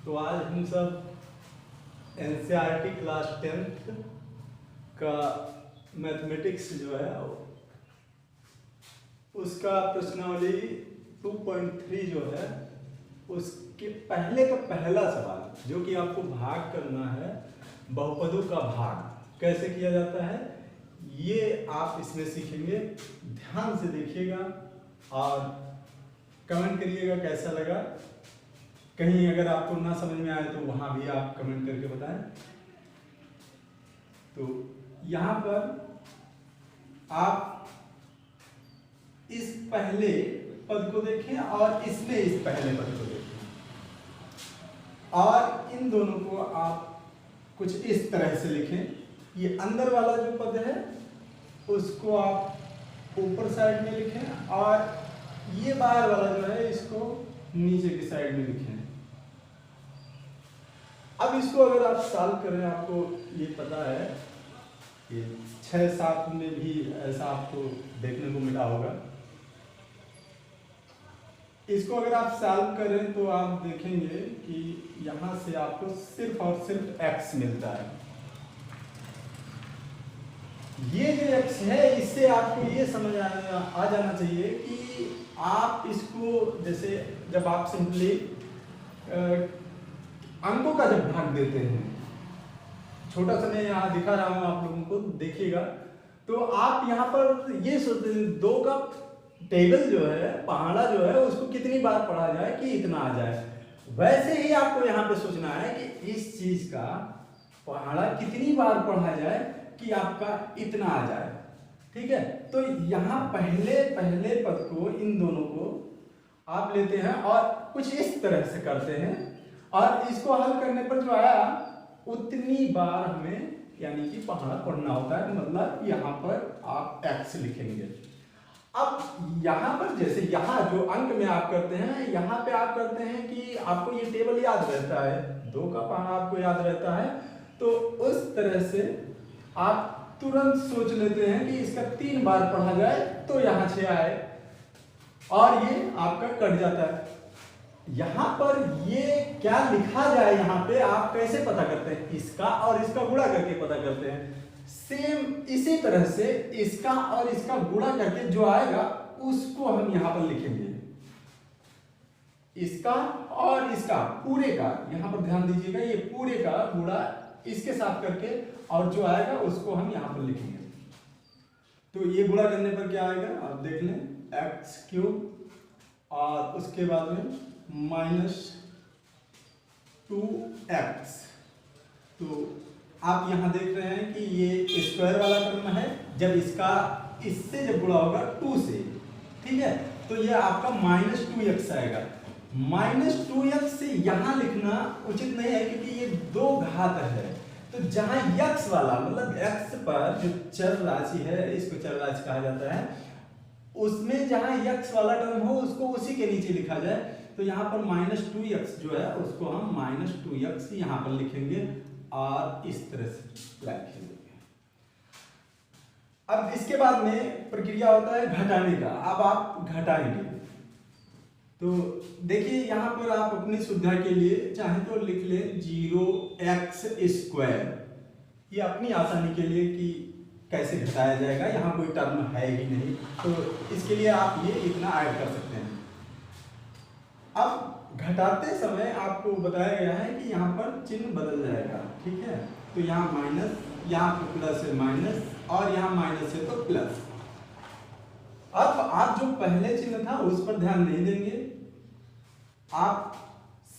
तो आज हम सब एनसीईआरटी क्लास 10th का मैथमेटिक्स जो है उसका प्रश्नावली 2.3 जो है उसके पहले का पहला सवाल जो कि आपको भाग करना है, बहुपदों का भाग कैसे किया जाता है ये आप इसमें सीखेंगे। ध्यान से देखिएगा और कमेंट करिएगा कैसा लगा। कहीं अगर आपको ना समझ में आए तो वहां भी आप कमेंट करके बताएं। तो यहाँ पर आप इस पहले पद को देखें और इसमें इस पहले पद को देखें और इन दोनों को आप कुछ इस तरह से लिखें। ये अंदर वाला जो पद है उसको आप ऊपर साइड में लिखें और ये बाहर वाला जो है इसको नीचे की साइड में लिखें। अब इसको अगर आप सॉल्व करें, आपको ये पता है कि 6-7 में भी ऐसा आपको देखने को मिला होगा। इसको अगर आप सॉल्व करें तो आप देखेंगे कि यहां से आपको सिर्फ और सिर्फ x मिलता है। ये जो x है इससे आपको ये समझ आ जाना चाहिए कि आप इसको जैसे जब आप सिंपली अंकों का जब भाग देते हैं, छोटा सा मैं यहाँ दिखा रहा हूँ आप लोगों को, देखिएगा तो आप यहाँ पर ये सोचते हैं 2 का टेबल जो है, पहाड़ा जो है उसको कितनी बार पढ़ा जाए कि इतना आ जाए। वैसे ही आपको यहाँ पे सोचना है कि इस चीज का पहाड़ा कितनी बार पढ़ा जाए कि आपका इतना आ जाए। ठीक है, तो यहाँ पहले पद को, इन दोनों को आप लेते हैं और कुछ इस तरह से करते हैं और इसको हल करने पर जो आया उतनी बार हमें यानी कि पहाड़ा पढ़ना होता है। मतलब यहाँ पर आप x लिखेंगे। अब यहाँ पर जैसे यहाँ जो अंक में आप करते हैं, यहाँ पे आप करते हैं कि आपको ये टेबल याद रहता है, 2 का पहाड़ा आपको याद रहता है, तो उस तरह से आप तुरंत सोच लेते हैं कि इसका 3 बार पढ़ा जाए तो यहाँ 6 आए और ये आपका कट जाता है। यहाँ पर ये क्या लिखा जाए, यहाँ पे आप कैसे पता करते हैं, इसका और इसका गुणा करके पता करते हैं। सेम इसी तरह से इसका और इसका गुणा करके जो आएगा उसको हम यहाँ पर लिखेंगे। इसका और इसका पूरे का, यहाँ पर ध्यान दीजिएगा, ये पूरे का गुणा इसके साथ करके और जो आएगा उसको हम यहाँ पर लिखेंगे। तो ये गुणा करने पर क्या आएगा आप देख लें, x³ और उसके बाद में -2x। तो आप यहाँ देख रहे हैं कि ये स्क्वायर वाला टर्म है, जब इसका इससे जब गुणा होगा 2 से, ठीक है, तो ये आपका -2x आएगा। -2x से यहाँ लिखना उचित नहीं है क्योंकि ये 2 घात है। तो जहाँ x वाला मतलब x पर जो चर राशि है, इसको चर राशि कहा जाता है, उसमें जहाँ x वाला टर्म हो उसको उसी के नीचे लिखा जाए। तो यहाँ पर -2x जो है उसको हम -2x यहाँ पर लिखेंगे और इस तरह से लिखेंगे। अब इसके बाद में प्रक्रिया होता है घटाने का। अब आप घटाएंगे तो देखिए यहाँ पर आप अपनी सुविधा के लिए चाहे तो लिख लें 0x²। ये अपनी आसानी के लिए कि कैसे घटाया जाएगा, यहाँ कोई टर्म है ही नहीं तो इसके लिए आप ये इतना ऐड कर सकते हैं। अब घटाते समय आपको बताया गया है कि यहाँ पर चिन्ह बदल जाएगा, ठीक है। तो यहाँ माइनस, यहाँ पे प्लस है माइनस और यहाँ माइनस है तो प्लस। अब आप जो पहले चिन्ह था उस पर ध्यान नहीं देंगे, आप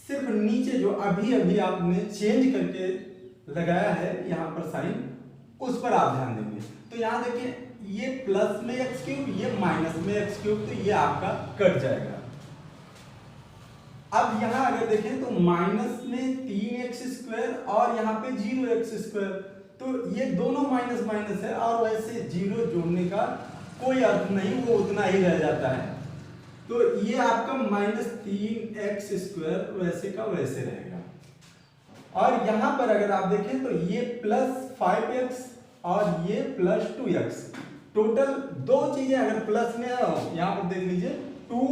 सिर्फ नीचे जो अभी अभी आपने चेंज करके लगाया है यहाँ पर साइन, उस पर आप ध्यान देंगे। तो यहाँ देखिए ये प्लस में x³, ये माइनस में x³, तो ये आपका कट जाएगा। अब यहाँ अगर देखें तो माइनस में 3x² और यहाँ पे 0x², तो ये दोनों माइनस माइनस है और वैसे 0 जोड़ने का कोई अर्थ नहीं, वो उतना ही रह जाता है। तो ये आपका -3x² वैसे का वैसे रहेगा। और यहाँ पर अगर आप देखें तो ये +5x और ये +2x, टोटल 2 चीजें अगर प्लस में हो, यहाँ पर देख लीजिए 2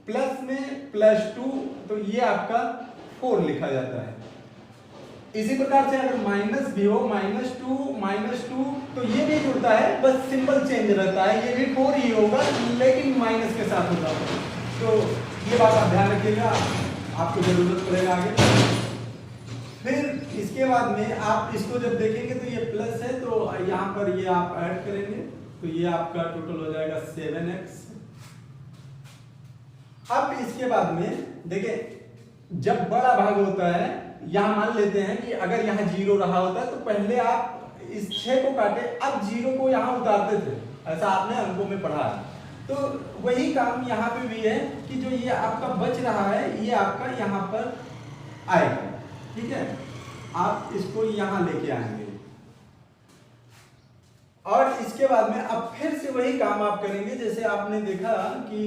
प्लस में +2, तो ये आपका 4 लिखा जाता है। इसी प्रकार से अगर माइनस भी हो, माइनस टू, तो ये भी जुड़ता है, बस सिंबल चेंज रहता है, ये भी 4 ही होगा लेकिन माइनस के साथ होगा। तो ये बात आप ध्यान रखिएगा, आपको जरूरत पड़ेगा आगे। फिर इसके बाद में आप इसको जब देखेंगे तो ये प्लस है, तो यहाँ पर ये आप ऐड करेंगे तो ये आपका टोटल हो जाएगा 7x। अब इसके बाद में देखें, जब बड़ा भाग होता है, यहाँ मान लेते हैं कि अगर यहाँ 0 रहा होता है तो पहले आप इस 6 को काटे, अब 0 को यहाँ उतारते थे, ऐसा आपने अंकों में पढ़ा है। तो वही काम यहाँ पे भी है कि जो ये आपका बच रहा है ये आपका यहाँ पर आएगा, ठीक है। आप इसको यहाँ लेके आएंगे और इसके बाद में अब फिर से वही काम आप करेंगे। जैसे आपने देखा कि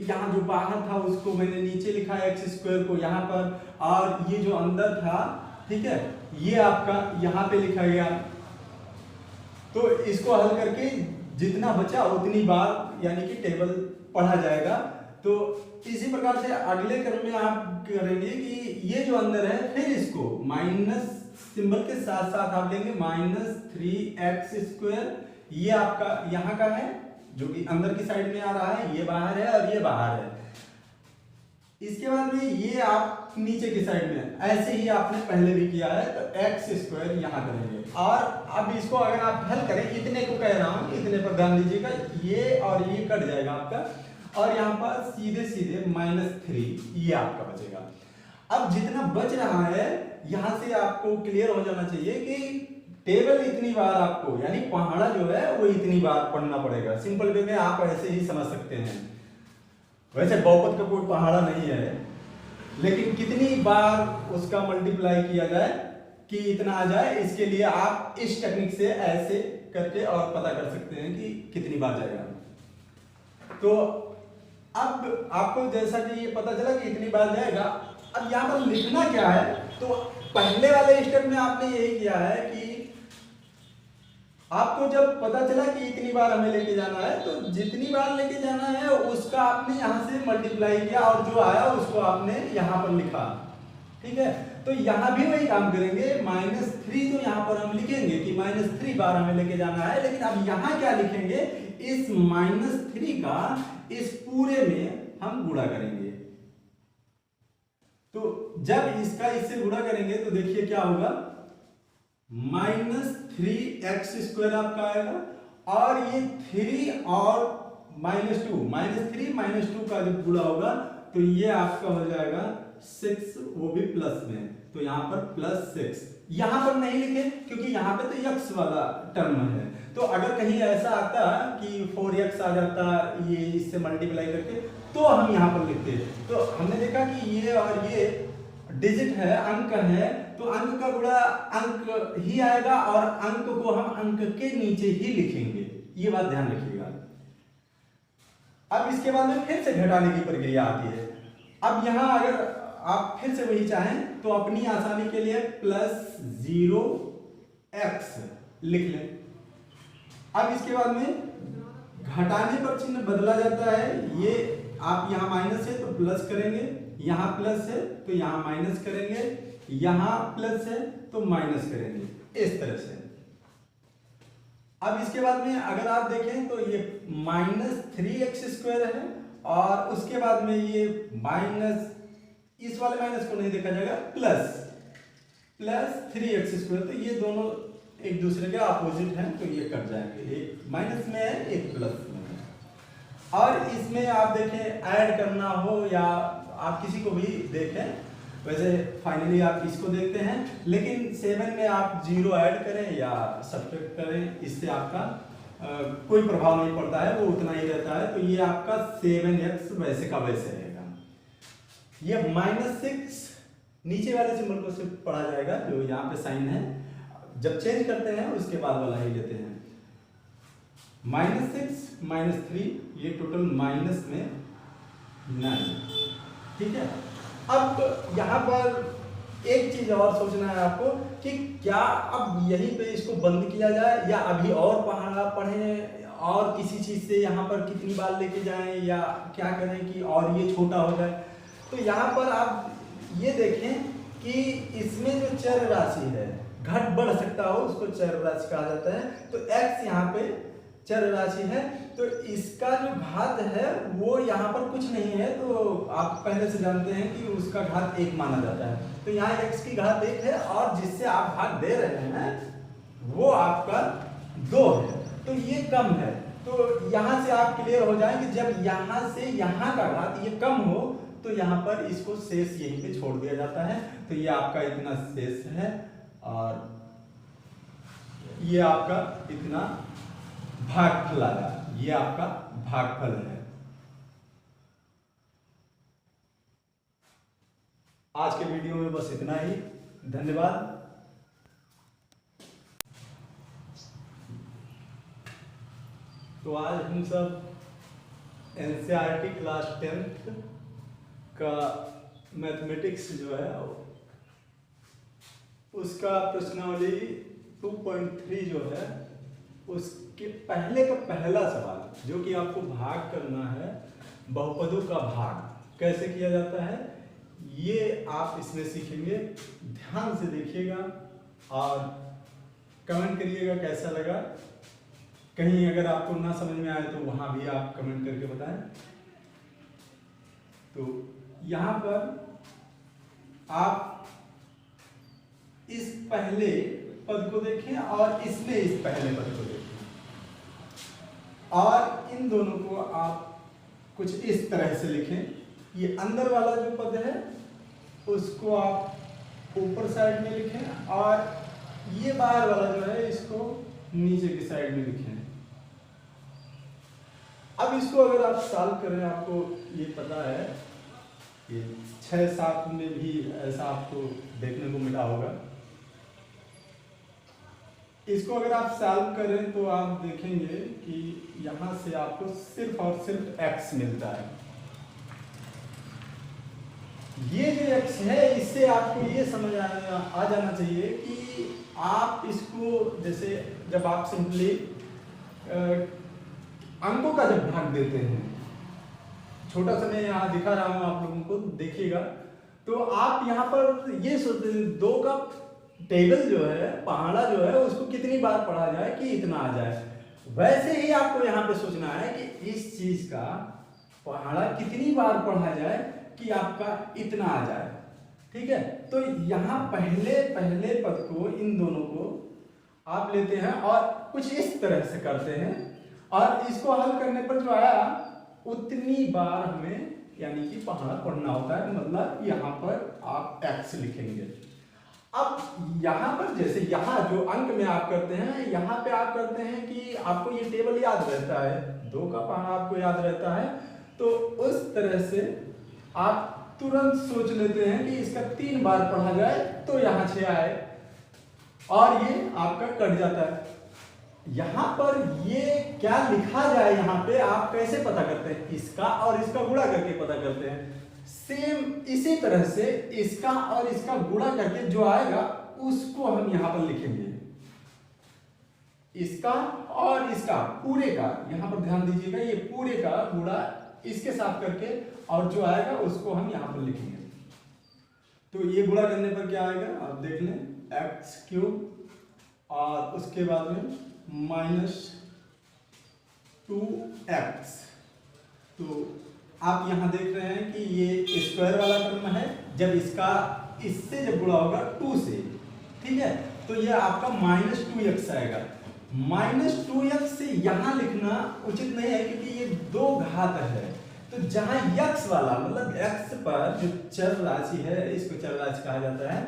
यहाँ जो बाहर था उसको मैंने नीचे लिखा x² को यहाँ पर, और ये जो अंदर था, ठीक है, ये आपका यहाँ पे लिखा गया। तो इसको हल करके जितना बचा उतनी बार यानी कि टेबल पढ़ा जाएगा। तो इसी प्रकार से अगले क्रम में आप करेंगे कि ये जो अंदर है फिर इसको माइनस सिंबल के साथ साथ आप लेंगे -3x²। ये आपका यहाँ का है जो कि अंदर की साइड में आ रहा है, ये बाहर है और ये बाहर है। इसके बाद में ये आप नीचे की साइड में ऐसे ही आपने पहले भी किया है, तो x² यहाँ करेंगे। और अब इसको अगर आप हल करें, इतने को कह रहा हूँ, इतने पर ध्यान दीजिएगा, ये और ये कट जाएगा आपका, और यहाँ पर सीधे सीधे -3 ये आपका बचेगा। अब जितना बच रहा है यहाँ से आपको क्लियर हो जाना चाहिए कि टेबल इतनी बार आपको, यानी पहाड़ा जो है वो इतनी बार पढ़ना पड़ेगा। सिंपल वे में आप ऐसे ही समझ सकते हैं। वैसे बहुपद का कोई पहाड़ा नहीं है, लेकिन कितनी बार उसका मल्टीप्लाई किया जाए कि इतना आ जाए, इसके लिए आप इस टेक्निक से ऐसे करके और पता कर सकते हैं कि कितनी बार जाएगा। तो अब आपको जैसा कि ये पता चला कि इतनी बार जाएगा, अब यहाँ पर लिखना क्या है, तो पहले वाले स्टेप में आपने यही किया है कि आपको जब पता चला कि इतनी बार हमें लेके जाना है, तो जितनी बार लेके जाना है उसका आपने यहाँ से मल्टीप्लाई किया और जो आया उसको आपने यहाँ पर लिखा, ठीक है। तो यहाँ भी वही काम करेंगे, -3 तो यहाँ पर हम लिखेंगे कि -3 बार हमें लेके जाना है, लेकिन अब यहाँ क्या लिखेंगे, इस -3 का इस पूरे में हम गुणा करेंगे। तो जब इसका इससे गुणा करेंगे तो देखिए क्या होगा, -3x² आपका आएगा, और ये 3 और -2 का जब गुणा होगा तो ये आपका हो जाएगा 6, वो भी प्लस में, तो यहाँ पर +6। यहाँ पर नहीं लिखे क्योंकि यहाँ पे तो x वाला टर्म है। तो अगर कहीं ऐसा आता कि 4x आ जाता ये इससे मल्टीप्लाई करके, तो हम यहाँ पर लिखते। तो हमने देखा कि ये और ये डिजिट है, अंक है, तो अंक का गुणा अंक ही आएगा और अंक को हम अंक के नीचे ही लिखेंगे, ये बात ध्यान रखिएगा। अब इसके बाद में फिर से घटाने की प्रक्रिया आती है। अब यहाँ अगर आप फिर से वही चाहें तो अपनी आसानी के लिए +0x लिख लें। अब इसके बाद में घटाने पर चिन्ह बदला जाता है, ये आप यहाँ माइनस है तो प्लस करेंगे, यहाँ प्लस है तो यहाँ माइनस करेंगे, यहाँ प्लस है तो माइनस करेंगे, इस तरह से। अब इसके बाद में अगर आप देखें तो ये -3x² है, और उसके बाद में ये माइनस, इस वाले माइनस को नहीं देखा जाएगा, प्लस 3x², तो ये दोनों एक दूसरे के अपोजिट हैं, तो ये कट जाएंगे, एक माइनस में है एक प्लस में है। और इसमें आप देखें ऐड करना हो या आप किसी को भी देखें, वैसे फाइनली आप इसको देखते हैं, लेकिन 7 में आप 0 ऐड करें या सब्ट्रैक्ट करें, इससे आपका कोई प्रभाव नहीं पड़ता है, वो उतना ही रहता है। तो ये आपका 7x वैसे का वैसे रहेगा। ये -6 नीचे वाले सिंबल को सिर्फ पढ़ा जाएगा, जो यहाँ पे साइन है, जब चेंज करते हैं उसके बाद वाला ही लेते हैं। -6 -3 ये टोटल माइनस में 9, ठीक है। अब यहाँ पर एक चीज और सोचना है आपको कि क्या अब यहीं पे इसको बंद किया जाए या अभी और पढ़ा पढ़ें और किसी चीज से यहाँ पर कितनी बार लेके जाएं, या क्या करें कि और ये छोटा हो जाए। तो यहाँ पर आप ये देखें कि इसमें जो चर राशि है घट बढ़ सकता हो उसको चर राशि कहा जाता है। तो x यहाँ पे चर राशि है, तो इसका जो घात है वो यहाँ पर कुछ नहीं है, तो आप पहले से जानते हैं कि उसका घात 1 माना जाता है। तो यहाँ x की घात 1 है और जिससे आप भाग दे रहे हैं वो आपका 2 है, तो ये कम है। तो यहाँ से आप क्लियर हो जाए कि जब यहाँ से यहाँ का घात ये कम हो तो यहाँ पर इसको शेष यहीं पे छोड़ दिया जाता है। तो ये आपका इतना शेष है और ये आपका इतना भागफल आया, ये आपका भागफल है। आज के वीडियो में बस इतना ही, धन्यवाद। तो आज हम सब एनसीईआरटी क्लास 10th का मैथमेटिक्स जो है उसका प्रश्नावली 2.3 जो है उसके पहले का पहला सवाल जो कि आपको भाग करना है, बहुपदों का भाग कैसे किया जाता है ये आप इसमें सीखेंगे। ध्यान से देखिएगा और कमेंट करिएगा कैसा लगा। कहीं अगर आपको ना समझ में आए तो वहां भी आप कमेंट करके बताएं। तो यहाँ पर आप इस पहले पद को देखें और इसमें इस पहले पद को देखें और इन दोनों को आप कुछ इस तरह से लिखें। ये अंदर वाला जो पद है उसको आप ऊपर साइड में लिखें और ये बाहर वाला जो है इसको नीचे की साइड में लिखें। अब इसको अगर आप सॉल्व करें, आपको ये पता है ये 6-7 में भी ऐसा आपको देखने को मिला होगा। इसको अगर आप सॉल्व करें तो आप देखेंगे कि यहाँ से आपको सिर्फ और सिर्फ x मिलता है। ये जो x है इससे आपको ये समझ आ जाना चाहिए कि आप इसको जैसे जब आप सिंपली अंकों का जब भाग देते हैं, छोटा सा मैं यहाँ दिखा रहा हूँ आप लोगों को, देखिएगा। तो आप यहाँ पर ये सोचते हैं 2 का टेबल जो है, पहाड़ा जो है, उसको कितनी बार पढ़ा जाए कि इतना आ जाए। वैसे ही आपको यहाँ पे सोचना है कि इस चीज का पहाड़ा कितनी बार पढ़ा जाए कि आपका इतना आ जाए। ठीक है, तो यहाँ पहले पहले पद को, इन दोनों को आप लेते हैं और कुछ इस तरह से करते हैं और इसको हल करने पर जो आया उतनी बार हमें यानी कि पहाड़ा पढ़ना होता है। मतलब यहाँ पर आप x लिखेंगे। अब यहाँ पर जैसे यहाँ जो अंक में आप करते हैं, यहाँ पे आप करते हैं कि आपको ये टेबल याद रहता है, 2 का पहाड़ा आपको याद रहता है, तो उस तरह से आप तुरंत सोच लेते हैं कि इसका 3 बार पढ़ा जाए तो यहाँ 6 आए और ये आपका कट जाता है। यहाँ पर ये क्या लिखा जाए, यहाँ पे आप कैसे पता करते हैं, इसका और इसका गुणा करके पता करते हैं। सेम इसी तरह से इसका और इसका गुणा करके जो आएगा उसको हम यहाँ पर लिखेंगे। इसका और इसका पूरे का, यहाँ पर ध्यान दीजिएगा, ये पूरे का गुणा इसके साथ करके और जो आएगा उसको हम यहाँ पर लिखेंगे। तो ये गुणा करने पर क्या आएगा आप देख लें, x³ और उसके बाद में -2x। तो आप यहाँ देख रहे हैं कि ये स्क्वायर वाला टर्म है, जब इसका इससे जब गुणा होगा 2 से, ठीक है, तो ये आपका -2x आएगा। -2x से यहाँ लिखना उचित नहीं है क्योंकि ये 2 घात है। तो जहाँ x वाला मतलब x पर जो चर राशि है, इसको चर राशि कहा जाता है,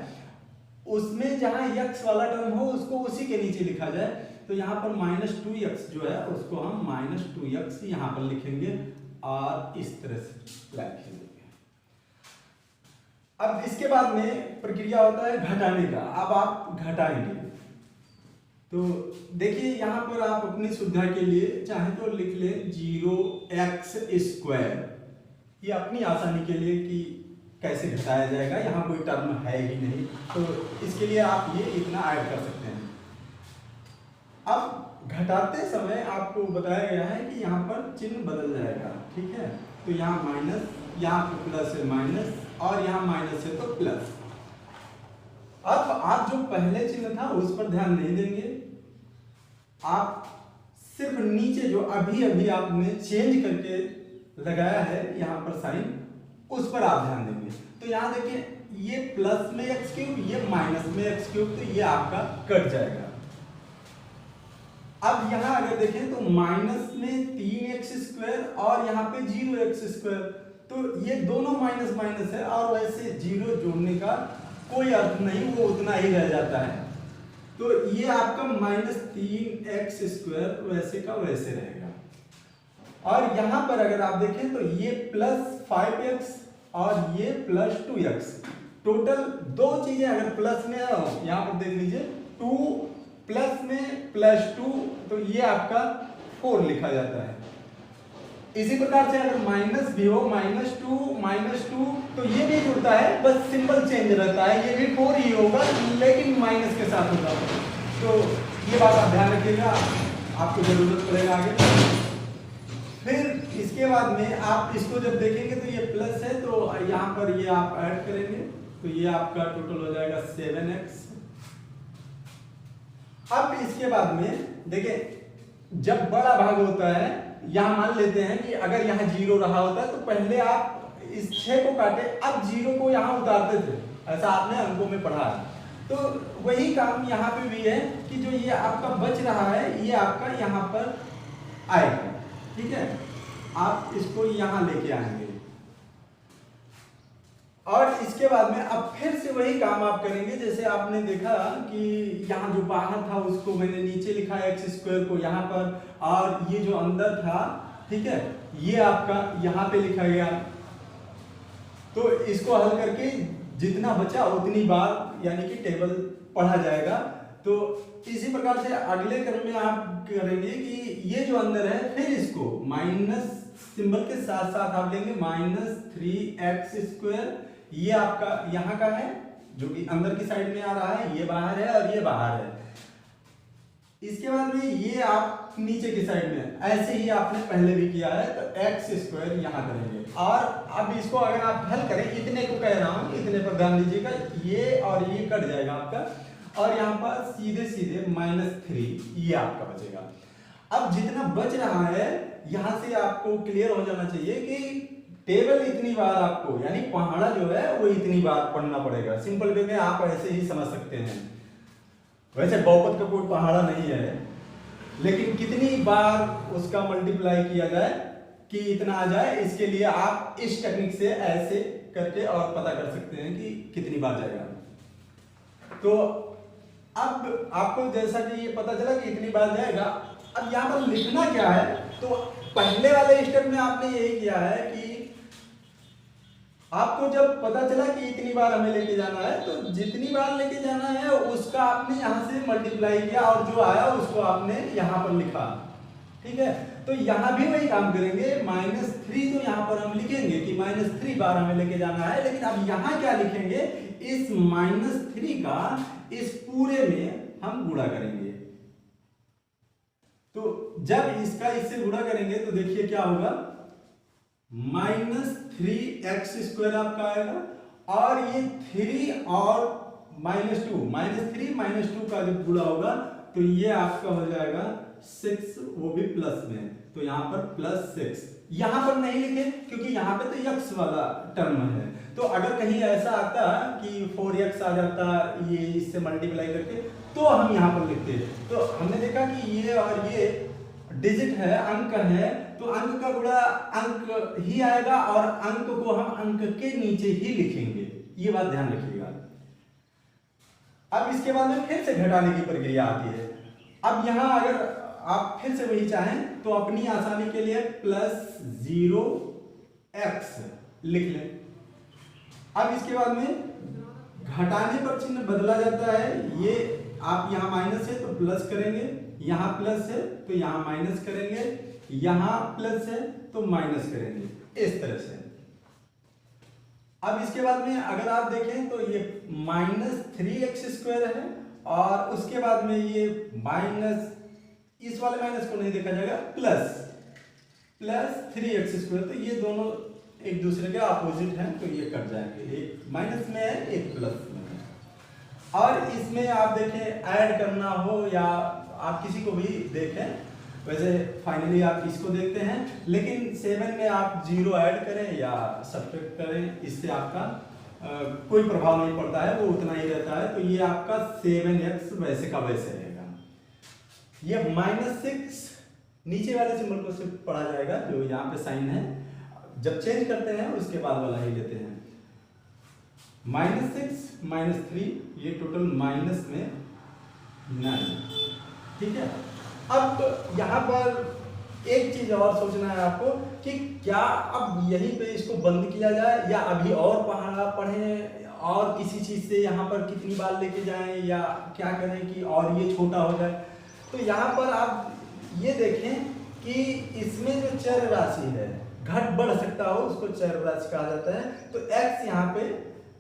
उसमें जहाँ x वाला टर्म हो उसको उसी के नीचे लिखा जाए। तो यहाँ पर -2x जो है उसको हम -2x यहाँ पर लिखेंगे और इस तरह से लिखेंगे। अब इसके बाद में प्रक्रिया होता है घटाने का। अब आप घटाएंगे तो देखिए यहाँ पर आप अपनी सुविधा के लिए चाहे तो लिख लें 0x²। ये अपनी आसानी के लिए कि कैसे घटाया जाएगा, यहाँ कोई टर्म है ही नहीं, तो इसके लिए आप ये इतना ऐड कर सकते हैं। अब घटाते समय आपको बताया गया है कि यहाँ पर चिन्ह बदल जाएगा, ठीक है। तो यहाँ माइनस, यहाँ पर प्लस है माइनस और यहाँ माइनस है तो प्लस। अब आप जो पहले चिन्ह था उस पर ध्यान नहीं देंगे, आप सिर्फ नीचे जो अभी अभी आपने चेंज करके लगाया है यहाँ पर साइन, उस पर आप ध्यान देंगे। तो यहाँ देखिए ये प्लस में एक्स क्यूब, ये माइनस में एक्स क्यूब, तो ये आपका कट जाएगा। अब यहाँ अगर देखें तो माइनस में 3x² और यहाँ पे 0x², तो ये दोनों माइनस माइनस है और वैसे जीरो जोड़ने का कोई अर्थ नहीं, वो उतना ही रह जाता है। तो ये आपका -3x² वैसे का वैसे रहेगा। और यहां पर अगर आप देखें तो ये +5x और ये +2x, टोटल दो चीजें अगर प्लस में हो, यहां पर देख लीजिए 2 प्लस में +2, तो ये आपका 4 लिखा जाता है। इसी प्रकार से अगर माइनस भी हो, -2 तो ये भी जुड़ता है, बस सिंबल चेंज रहता है, ये भी 4 ही होगा लेकिन माइनस के साथ होगा। तो ये बात आप ध्यान रखिएगा, आपको जरूरत पड़ेगा आगे। फिर इसके बाद में आप इसको जब देखेंगे तो ये प्लस है, तो यहाँ पर ये आप ऐड करेंगे, तो ये आपका टोटल हो जाएगा 7x। अब इसके बाद में देखिए जब बड़ा भाग होता है, यहां मान लेते हैं कि अगर यहाँ 0 रहा होता है तो पहले आप इस 6 को काटे, अब 0 को यहाँ उतारते थे, ऐसा आपने अंकों में पढ़ा है। तो वही काम यहाँ पे भी है कि जो ये आपका बच रहा है ये आपका यहाँ पर आएगा, ठीक है। आप इसको यहाँ लेके आएंगे और इसके बाद में अब फिर से वही काम आप करेंगे। जैसे आपने देखा कि यहाँ जो बाहर था उसको मैंने नीचे लिखा x² को यहाँ पर, और ये जो अंदर था, ठीक है, ये आपका यहाँ पे लिखा गया। तो इसको हल करके जितना बचा उतनी बार यानी कि टेबल पढ़ा जाएगा। तो इसी प्रकार से अगले क्रम में आप करेंगे कि ये जो अंदर है फिर इसको माइनस सिंबल के साथ साथ आप लेंगे -3x², ये आपका यहाँ का है जो कि अंदर की साइड में आ रहा है, ये बाहर है और ये बाहर है। इसके बाद में ये आप नीचे की साइड में ऐसे ही आपने पहले भी किया है, तो x² यहाँ करेंगे। और अब इसको अगर आप हल करें, इतने को कह रहा हूँ, इतने पर ध्यान दीजिएगा, ये और ये कट जाएगा आपका, और यहाँ पर सीधे सीधे -3 ये आपका बचेगा। अब जितना बच रहा है यहां से आपको क्लियर हो जाना चाहिए कि टेबल इतनी बार आपको यानी पहाड़ा जो है वो इतनी बार पढ़ना पड़ेगा। सिंपल वे में आप ऐसे ही समझ सकते हैं। वैसे बहुपद का कोई पहाड़ा नहीं है, लेकिन कितनी बार उसका मल्टीप्लाई किया जाए कि इतना आ जाए, इसके लिए आप इस टेक्निक से ऐसे करके और पता कर सकते हैं कि कितनी बार जाएगा। तो अब आपको जैसा कि ये पता चला कि इतनी बार जाएगा, अब यहाँ पर लिखना क्या है, तो पहले वाले स्टेप में आपने यही किया है कि आपको जब पता चला कि इतनी बार हमें लेके जाना है, तो जितनी बार लेके जाना है उसका आपने यहाँ से मल्टीप्लाई किया और जो आया उसको आपने यहाँ पर लिखा, ठीक है। तो यहाँ भी वही काम करेंगे, -3 तो यहाँ पर हम लिखेंगे कि -3 बार हमें लेके जाना है, लेकिन अब यहाँ क्या लिखेंगे, इस -3 का इस पूरे में हम गुणा करेंगे। तो जब इसका इससे गुणा करेंगे तो देखिए क्या होगा, -3x² आपका आएगा, और ये 3 और -2 का जब गुणा होगा तो ये आपका हो जाएगा 6, वो भी प्लस में, तो यहाँ पर +6। यहाँ पर नहीं लिखे क्योंकि यहाँ पे तो x वाला टर्म है। तो अगर कहीं ऐसा आता कि 4x आ जाता ये इससे मल्टीप्लाई करके, तो हम यहाँ पर लिखते हैं। तो हमने देखा कि ये और ये डिजिट है, अंक है, तो अंक का गुणा अंक ही आएगा और अंक को हम अंक के नीचे ही लिखेंगे, ये बात ध्यान रखिएगा। अब इसके बाद में फिर से घटाने की प्रक्रिया आती है। अब यहाँ अगर आप फिर से वही चाहें तो अपनी आसानी के लिए +0x लिख लें। अब इसके बाद में घटाने पर चिन्ह बदला जाता है, ये आप यहाँ माइनस है तो प्लस करेंगे, यहाँ प्लस है तो यहाँ माइनस करेंगे, यहाँ प्लस है तो माइनस करेंगे, इस तरह से। अब इसके बाद में अगर आप देखें तो ये -3x² है, और उसके बाद में ये माइनस, इस वाले माइनस को नहीं देखा जाएगा, +3x², तो ये दोनों एक दूसरे के अपोजिट हैं, तो ये कट जाएंगे, एक माइनस में है एक प्लस में है। और इसमें आप देखें ऐड करना हो या आप किसी को भी देखें, वैसे फाइनली आप इसको देखते हैं, लेकिन 7 में आप 0 ऐड करें या सब्ट्रैक्ट करें, इससे आपका कोई प्रभाव नहीं पड़ता है, वो उतना ही रहता है। तो ये आपका 7x वैसे का वैसे रहेगा। ये -6 नीचे वाले सिंबल को सिर्फ पढ़ा जाएगा जो यहाँ पे साइन है, जब चेंज करते हैं उसके बाद वाला ही लेते हैं। -6 -3 ये टोटल माइनस में 9, ठीक है। अब यहाँ पर एक चीज और सोचना है आपको कि क्या अब यहीं पे इसको बंद किया जाए या अभी और पढ़ें और किसी चीज से यहाँ पर कितनी बार लेके जाएं या क्या करें कि और ये छोटा हो जाए। तो यहाँ पर आप ये देखें कि इसमें जो चर राशि है घट बढ़ सकता हो उसको चर राशि कहा जाता है। तो x यहाँ पे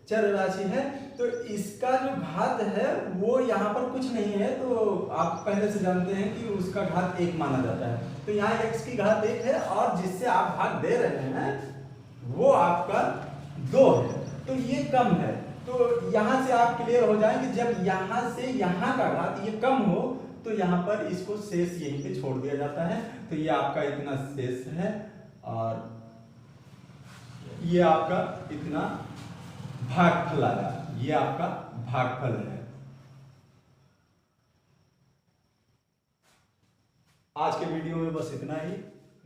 चर राशि है, तो इसका जो घात है वो यहाँ पर कुछ नहीं है, तो आप पहले से जानते हैं कि उसका घात 1 माना जाता है। तो यहाँ x की घात 1 है और जिससे आप भाग दे रहे हैं वो आपका 2 है, तो ये कम है। तो यहाँ से आप क्लियर हो जाए कि जब यहाँ से यहाँ का घात ये कम हो तो यहाँ पर इसको शेष यहीं पे छोड़ दिया जाता है। तो ये आपका इतना शेष है और ये आपका इतना भागफल आया, ये आपका भागफल है। आज के वीडियो में बस इतना ही,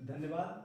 धन्यवाद।